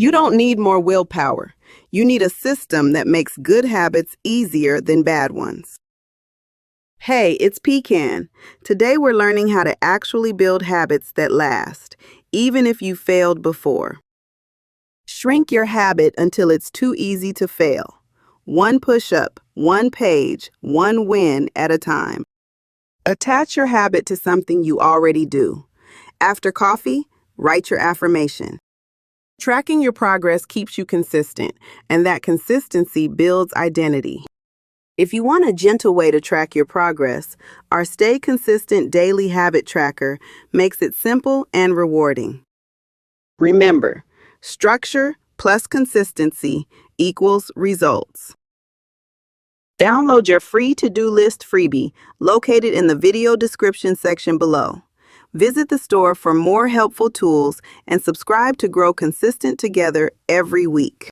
You don't need more willpower. You need a system that makes good habits easier than bad ones. Hey, it's Pecan. Today we're learning how to actually build habits that last, even if you failed before. Shrink your habit until it's too easy to fail. One push-up, one page, one win at a time. Attach your habit to something you already do. After coffee, write your affirmation. Tracking your progress keeps you consistent, and that consistency builds identity. If you want a gentle way to track your progress, our Stay Consistent Daily Habit Tracker makes it simple and rewarding. Remember, structure plus consistency equals results. Download your free to-do list freebie located in the video description section below. Visit the store for more helpful tools and subscribe to grow consistent together every week.